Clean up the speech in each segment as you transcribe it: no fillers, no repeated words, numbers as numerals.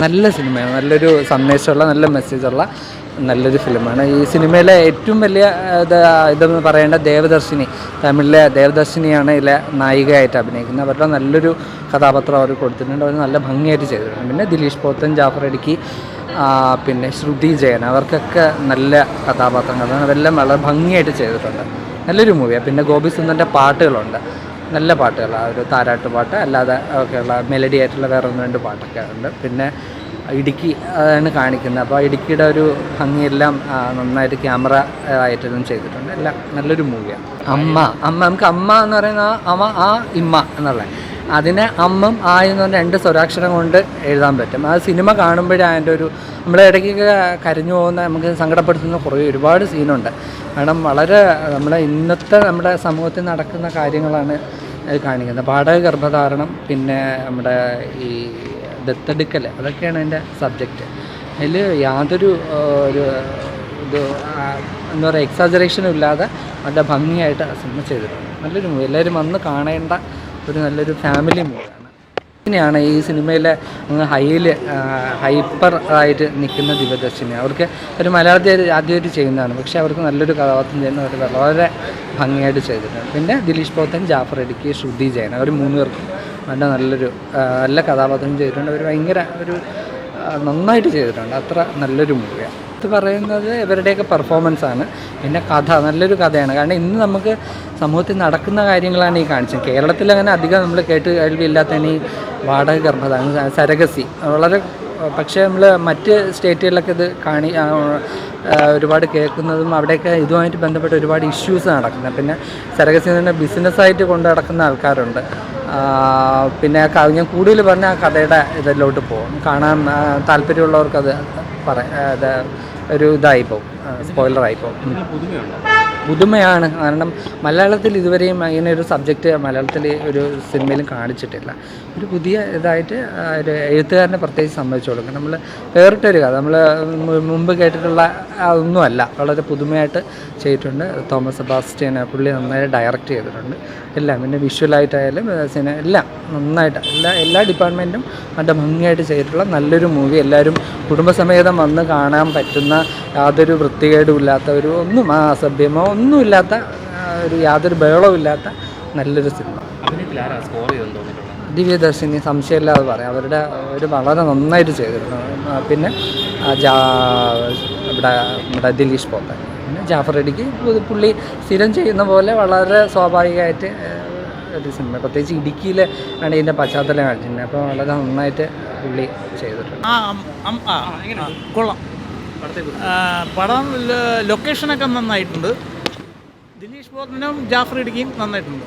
നല്ല സിനിമയാണ്, നല്ലൊരു സന്ദേശമുള്ള നല്ല മെസ്സേജുള്ള നല്ലൊരു ഫിലിമാണ്. ഈ സിനിമയിലെ ഏറ്റവും വലിയ ഇതെന്ന് പറയേണ്ട ദേവദർശിനി, തമിഴിലെ ദേവദർശിനിയാണ് ഇതിലെ നായികയായിട്ട് അഭിനയിക്കുന്നത്. അവരുടെ നല്ലൊരു കഥാപാത്രം അവർ കൊടുത്തിട്ടുണ്ട്, അവർ നല്ല ഭംഗിയായിട്ട് ചെയ്തിട്ടുണ്ട്. പിന്നെ ദിലീഷ് പോത്തൻ, ജാഫർ ഇടുക്കി, പിന്നെ ശ്രുതി ജയൻ, അവർക്കൊക്കെ നല്ല കഥാപാത്രങ്ങളാണ്. അതെല്ലാം വളരെ ഭംഗിയായിട്ട് ചെയ്തിട്ടുണ്ട്. നല്ലൊരു മൂവിയാണ്. പിന്നെ ഗോപി സുന്ദറിൻ്റെ പാട്ടുകളുണ്ട്, നല്ല പാട്ടുകളാണ്. ഒരു താരാട്ട് പാട്ട് അല്ലാതെ ഒക്കെയുള്ള മെലഡി ആയിട്ടുള്ള വേറെ ഒന്ന് രണ്ട് പാട്ടൊക്കെ ഉണ്ട്. പിന്നെ ഇടുക്കി അതാണ് കാണിക്കുന്നത്. അപ്പോൾ ഇടുക്കിയുടെ ഒരു ഭംഗിയെല്ലാം നന്നായിട്ട് ക്യാമറ ആയിട്ടെല്ലാം ചെയ്തിട്ടുണ്ട്. എല്ലാം നല്ലൊരു മൂവിയാണ്. നമുക്ക് അമ്മ എന്ന് പറയുന്ന ഇമ്മ എന്നുള്ള അതിനെ അമ്മം എന്ന് പറഞ്ഞ 2 സ്വരാക്ഷരം കൊണ്ട് എഴുതാൻ പറ്റും. ആ സിനിമ കാണുമ്പോഴേ അതിൻ്റെ ഒരു നമ്മളെ ഇടയ്ക്കൊക്കെ കരഞ്ഞു പോകുന്ന, നമുക്ക് സങ്കടപ്പെടുത്തുന്ന ഒരുപാട് സീനുണ്ട്. കാരണം വളരെ നമ്മുടെ സമൂഹത്തിൽ നടക്കുന്ന കാര്യങ്ങളാണ് കാണിക്കുന്നത്. പാഠക ഗർഭധാരണം, പിന്നെ നമ്മുടെ ഈ ദത്തെടുക്കൽ, അതൊക്കെയാണ് അതിൻ്റെ സബ്ജക്റ്റ്. അതിൽ യാതൊരു എന്താ പറയുക എക്സാജറേഷനും ഇല്ലാതെ നല്ല ഭംഗിയായിട്ട് സിനിമ ചെയ്തിട്ടുണ്ട്. നല്ലൊരു മൂവി, എല്ലാവരും വന്ന് കാണേണ്ട ഒരു നല്ലൊരു ഫാമിലി മൂവിയാണ്. ഇങ്ങനെയാണ് ഈ സിനിമയിലെ ഹൈപ്പർ ആയിട്ട് നിൽക്കുന്ന ദിവദർശിനി. അവർക്ക് ഒരു മലയാളത്തിൽ ആദ്യമായിട്ട് ചെയ്യുന്നതാണ്, പക്ഷേ അവർക്ക് നല്ലൊരു കഥാപാത്രം ചെയ്യുന്ന അവർ വളരെ ഭംഗിയായിട്ട് ചെയ്തിട്ടുണ്ട്. പിന്നെ ദിലീഷ് പോത്തൻ, ജാഫർ ഇടുക്കി, ശ്രുതി ജയൻ, അവർ 3 പേർക്കും നല്ല കഥാപാത്രം ചെയ്തിട്ടുണ്ട്. അവർ ഭയങ്കര നന്നായിട്ട് ചെയ്തിട്ടുണ്ട്. അത്ര നല്ലൊരു മൂവിയാണ്. ഇത് പറയുന്നത് ഇവരുടെയൊക്കെ പെർഫോമൻസാണ്. പിന്നെ നല്ലൊരു കഥയാണ്. കാരണം ഇന്ന് നമുക്ക് സമൂഹത്തിൽ നടക്കുന്ന കാര്യങ്ങളാണ് ഈ കാണിച്ചത്. കേരളത്തിൽ അങ്ങനെ അധികം നമ്മൾ കേൾവിയില്ലാത്തതിന് ഈ വാടക ഗർഭധാരണം, സരഗസി വളരെ, പക്ഷേ നമ്മൾ മറ്റ് സ്റ്റേറ്റുകളിലൊക്കെ ഇത് ഒരുപാട് കേൾക്കുന്നതും അവിടെയൊക്കെ ഇതുമായിട്ട് ബന്ധപ്പെട്ട് ഒരുപാട് ഇഷ്യൂസ് നടക്കുന്നത്. പിന്നെ സരഗസി തന്നെ ബിസിനസ്സായിട്ട് കൊണ്ട് നടക്കുന്ന ആൾക്കാരുണ്ട്. പിന്നെ ഞാൻ കൂടുതൽ പറഞ്ഞ ആ കഥയുടെ ഇതിലോട്ട് പോകും. കാണാൻ താല്പര്യമുള്ളവർക്കത് ഒരു ഇതായിപ്പോവും, സ്പോയിലറായിപ്പോവും. പുതുമയാണ്. കാരണം മലയാളത്തിൽ ഇതുവരെയും ഇങ്ങനെ ഒരു സബ്ജക്റ്റ് മലയാളത്തിൽ ഒരു സിനിമയിലും കാണിച്ചിട്ടില്ല. ഒരു പുതിയ ഇതായിട്ട് ഒരു എഴുത്തുകാരനെ പ്രത്യേകിച്ച് സമ്മതിച്ചു കൊടുക്കണം. നമ്മൾ വേറിട്ടൊരു കഥ നമ്മൾ മുമ്പ് കേട്ടിട്ടുള്ള ഒന്നുമല്ല, വളരെ പുതുമയായിട്ട് ചെയ്തിട്ടുണ്ട്. തോമസ് സെബാസ്റ്റ്യൻ പുള്ളി നന്നായി ഡയറക്റ്റ് ചെയ്തിട്ടുണ്ട് എല്ലാം. പിന്നെ വിഷ്വലായിട്ടായാലും എല്ലാം നന്നായിട്ട് എല്ലാ ഡിപ്പാർട്ട്മെൻറ്റും നല്ല ഭംഗിയായിട്ട് ചെയ്തിട്ടുള്ള നല്ലൊരു മൂവി. എല്ലാവരും കുടുംബസമേതം വന്ന് കാണാൻ പറ്റുന്ന, യാതൊരു വൃത്തികേടും ഇല്ലാത്ത, ഒന്നും അസഭ്യമോ ഒന്നുമില്ലാത്ത, യാതൊരു ബഹളവും ഇല്ലാത്ത നല്ലൊരു സിനിമ. ദിവ്യദർശിനി സംശയമില്ലാതെ പറയാം. അവരുടെ വളരെ നന്നായിട്ട് ചെയ്തിട്ടുണ്ട്. പിന്നെ നമ്മുടെ ദിലീഷ് പോത്തൻ, പിന്നെ ജാഫർ ഇടുക്കി പുള്ളി സ്ഥിരം ചെയ്യുന്ന പോലെ വളരെ സ്വാഭാവികമായിട്ട് ഒരു സിനിമ. പ്രത്യേകിച്ച് ഇടുക്കിയിൽ ആണ് ഇതിൻ്റെ പശ്ചാത്തലം കാണിച്ചിട്ടുണ്ട്. അപ്പോൾ വളരെ നന്നായിട്ട് പുള്ളി ചെയ്തിട്ടുണ്ട്. കൊള്ളാം. പടം ലൊക്കേഷനൊക്കെ നന്നായിട്ടുണ്ട്. ദിലീഷ് പോത്തനും ജാഫർ ഇടുക്കിയും നന്നായിട്ടുണ്ട്.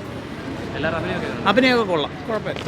അഭിനയമൊക്കെ കൊള്ളാം, കുഴപ്പമില്ല.